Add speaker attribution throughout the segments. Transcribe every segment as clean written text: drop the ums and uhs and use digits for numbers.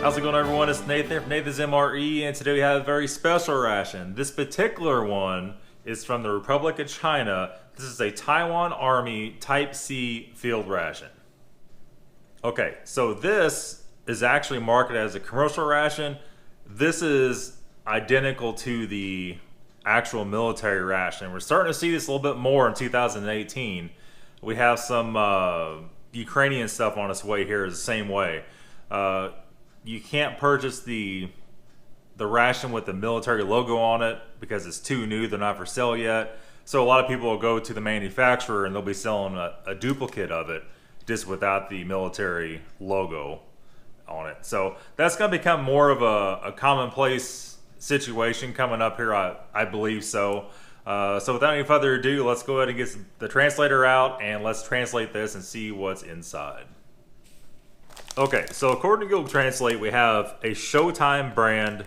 Speaker 1: How's it going, everyone? It's Nathan from Nathan's MRE, and today we have a very special ration. This particular one is from the Republic of China. This is a Taiwan Army Type C field ration. Okay, so this is actually marketed as a commercial ration. This is identical to the actual military ration. We're starting to see this a little bit more in 2018. We have some Ukrainian stuff on its way here the same way. You can't purchase the ration with the military logo on it because it's too new. They're not for sale yet. So a lot of people will go to the manufacturer and they'll be selling a duplicate of it just without the military logo on it. So that's going to become more of a commonplace situation coming up here, I believe so. So without any further ado, let's go ahead and get the translator out and let's translate this and see what's inside. Okay, so according to Google Translate, we have a Showtime brand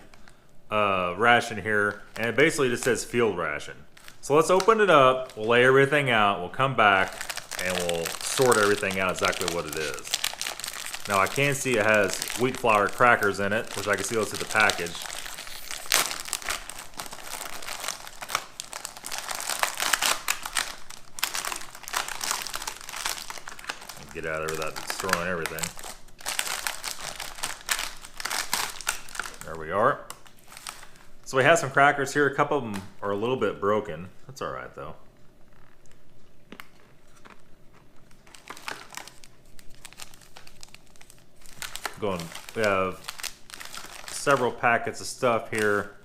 Speaker 1: ration here, and it basically just says field ration. So let's open it up, we'll lay everything out, we'll come back, and we'll sort everything out exactly what it is. Now I can see it has wheat flour crackers in it, which I can see those at the package. Get out of there without destroying everything. There we are. So we have some crackers here. A couple of them are a little bit broken. That's all right though. We have several packets of stuff here.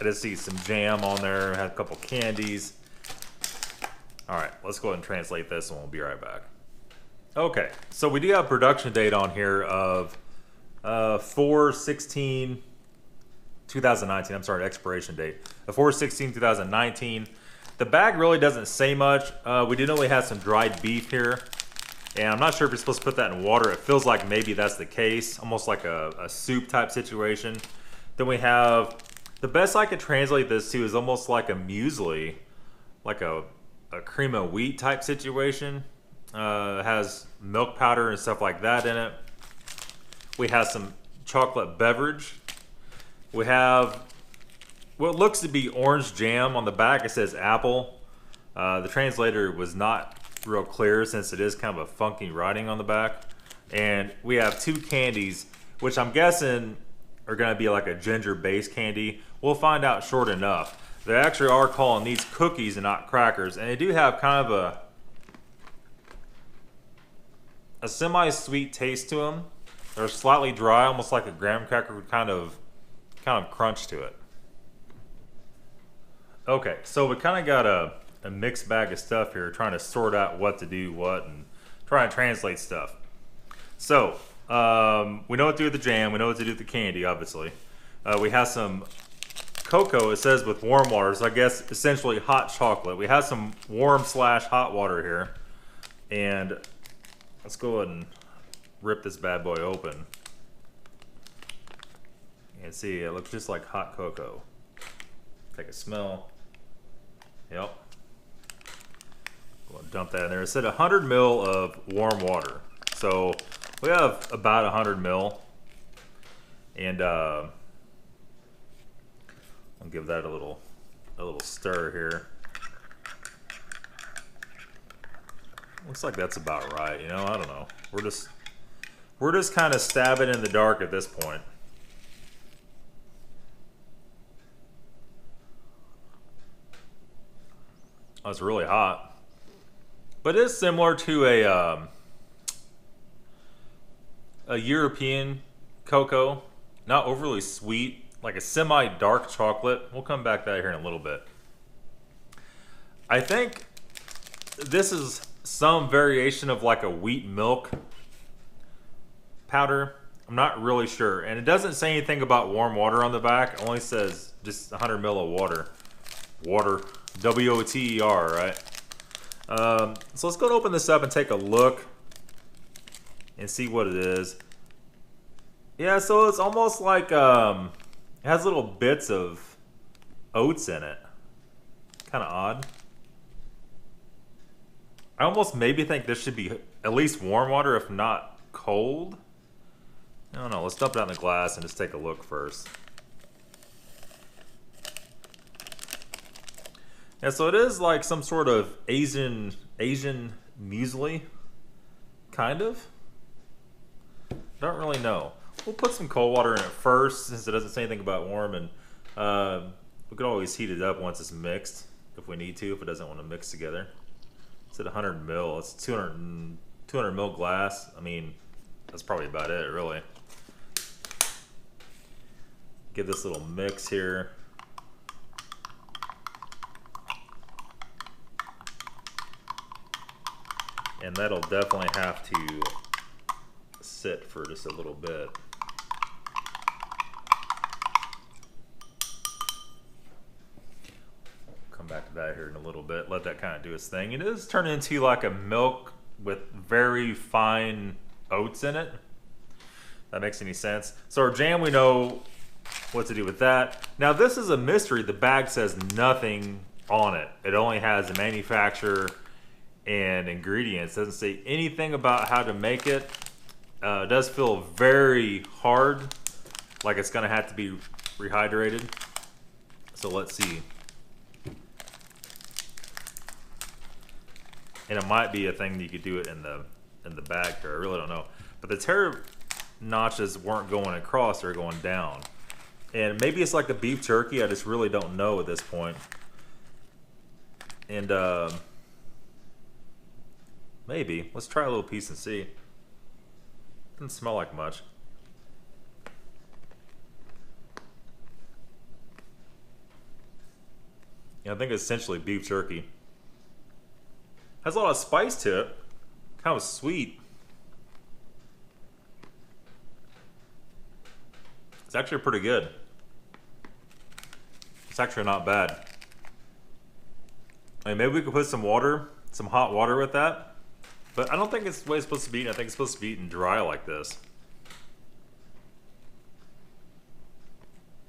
Speaker 1: I just see some jam on there. I have a couple candies. All right, let's go ahead and translate this and we'll be right back. Okay, so we do have production date on here of 4/16/2019. I'm sorry, expiration date of 4/16/2019. The bag really doesn't say much. We do know we have some dried beef here, and I'm not sure if you're supposed to put that in water. It feels like maybe that's the case, almost like a soup type situation. Then we have, the best I could translate this to is almost like a muesli, like a cream of wheat type situation. It has milk powder and stuff like that in it. We have some chocolate beverage. We have what looks to be orange jam. On the back it says apple. The translator was not real clear since it is kind of a funky writing on the back. And we have two candies, which I'm guessing are going to be like a ginger based candy. We'll find out short enough. They actually are calling these cookies and not crackers, and they do have kind of a semi-sweet taste to them. They're slightly dry, almost like a graham cracker with kind of crunch to it. Okay, so we kind of got a mixed bag of stuff here, trying to sort out what to do what and trying to translate stuff. So we know what to do with the jam, we know what to do with the candy, obviously. We have some cocoa, it says with warm water, so I guess essentially hot chocolate. We have some warm / hot water here, and let's go ahead and rip this bad boy open. You can see it looks just like hot cocoa. Take a smell. Yep. Go ahead and dump that in there. It said 100 ml of warm water. So we have about 100 ml. And I'll give that a little stir here. Looks like that's about right, you know, I don't know. We're just kind of stabbing in the dark at this point. Oh, it's really hot. But it is similar to a European cocoa. Not overly sweet, like a semi-dark chocolate. We'll come back to that here in a little bit. I think this is some variation of like a wheat milk powder. I'm not really sure. And it doesn't say anything about warm water on the back. It only says just 100 ml of water. Water. W-O-T-E-R, right? So let's go and open this up and take a look and see what it is. Yeah, so it's almost like it has little bits of oats in it. Kind of odd. I almost maybe think this should be at least warm water, if not cold. I don't know. Let's dump it out in the glass and just take a look first. Yeah, so it is like some sort of Asian muesli, kind of. Don't really know. We'll put some cold water in it first, since it doesn't say anything about warm, and we could always heat it up once it's mixed if we need to, if it doesn't want to mix together. It's at 100 mil. It's 200 mil glass. I mean, that's probably about it, really. Give this little mix here. And that'll definitely have to sit for just a little bit. Come back to that here in a little bit. Let that kind of do its thing. It is turning into like a milk with very fine oats in it. If that makes any sense. So our jam, we know what to do with that. Now this is a mystery. The bag says nothing on it. It only has a manufacturer and ingredients. Doesn't say anything about how to make it. It does feel very hard, like it's gonna have to be rehydrated. So let's see. And it might be a thing that you could do it in the bag here. I really don't know. But the tear notches weren't going across; they're going down. And maybe it's like a beef jerky. I just really don't know at this point. And maybe. Let's try a little piece and see. Doesn't smell like much. Yeah, I think it's essentially beef jerky. Has a lot of spice to it. Kind of sweet. It's actually pretty good. It's actually not bad. I mean, maybe we could put some water, some hot water with that. But I don't think it's the way it's supposed to be eaten. I think it's supposed to be eaten dry like this.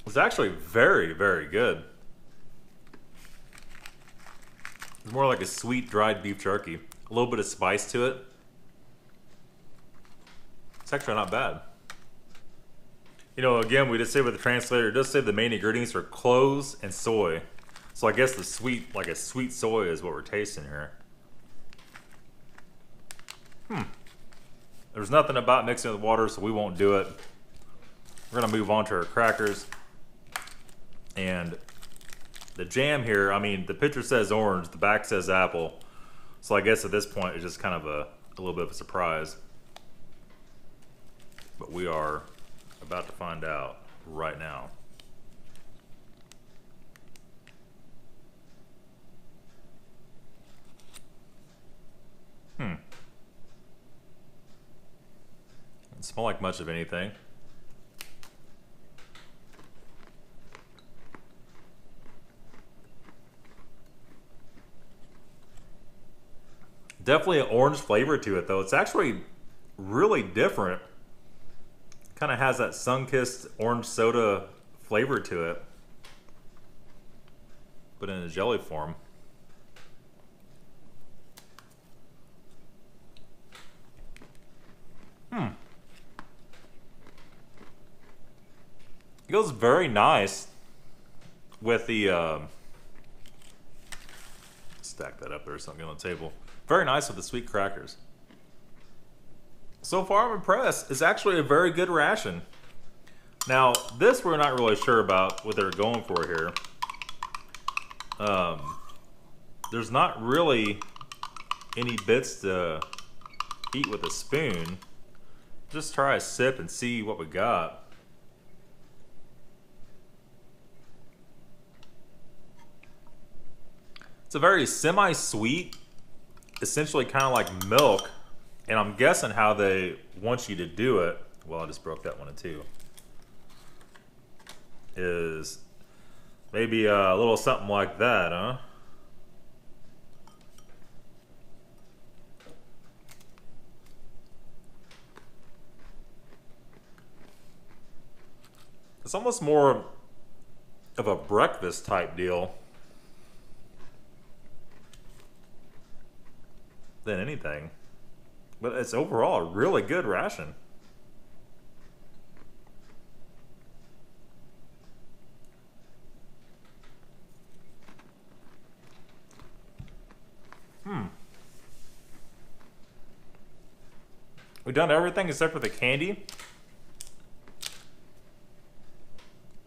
Speaker 1: It's actually very, very good. It's more like a sweet dried beef jerky. A little bit of spice to it. It's actually not bad. You know, again, we just say with the translator, it does say the main ingredients are cloves and soy. So I guess the sweet, like a sweet soy is what we're tasting here. There's nothing about mixing with water, so we won't do it. We're gonna move on to our crackers. And the jam here, I mean, the picture says orange, the back says apple. So I guess at this point, it's just kind of a little bit of a surprise. But we are about to find out right now. Doesn't smell like much of anything. Definitely an orange flavor to it, though. It's actually really different. Kind of has that sun-kissed orange soda flavor to it, but in a jelly form. It goes very nice with the stack that up there, something on the table. Very nice with the sweet crackers. So far I'm impressed. It's actually a very good ration. Now this we're not really sure about what they're going for here. There's not really any bits to eat with a spoon. Just try a sip and see what we got. It's a very semi-sweet, essentially kind of like milk. And I'm guessing how they want you to do it, well, I just broke that one in two, is maybe a little something like that, huh? It's almost more of a breakfast type deal than anything. But it's overall a really good ration. We've done everything except for the candy.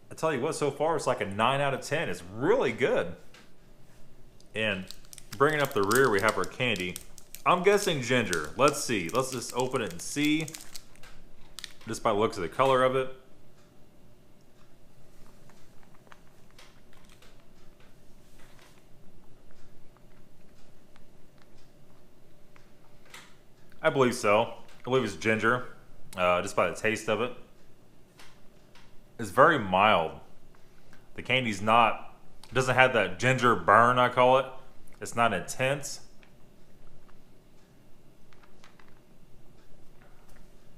Speaker 1: I tell you what, so far it's like a 9 out of 10. It's really good. And bringing up the rear, we have our candy. I'm guessing ginger. Let's see. Let's just open it and see. Just by the looks of the color of it. I believe so. I believe it's ginger, just by the taste of it. It's very mild. The candy's not, doesn't have that ginger burn, I call it. It's not intense.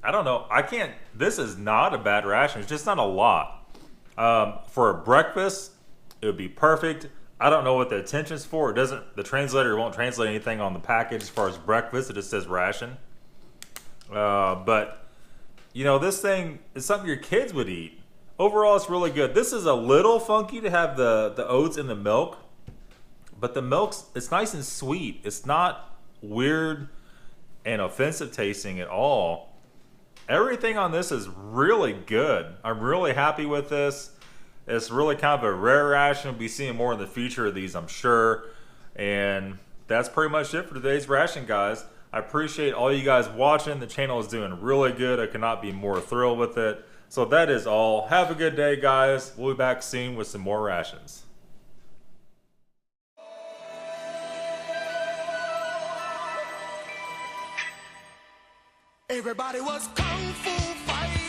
Speaker 1: I don't know. I can't, this is not a bad ration. It's just not a lot. For a breakfast, it would be perfect. I don't know what the attention's for. It doesn't, the translator won't translate anything on the package as far as breakfast. It just says ration. But, you know, this thing is something your kids would eat. Overall, it's really good. This is a little funky to have the oats in the milk. But the milk's, it's nice and sweet. It's not weird and offensive tasting at all. Everything on this is really good. I'm really happy with this. It's really kind of a rare ration. We'll be seeing more in the future of these, I'm sure. And that's pretty much it for today's ration, guys. I appreciate all you guys watching. The channel is doing really good. I cannot be more thrilled with it. So that is all. Have a good day, guys. We'll be back soon with some more rations.
Speaker 2: Everybody was kung fu fighting.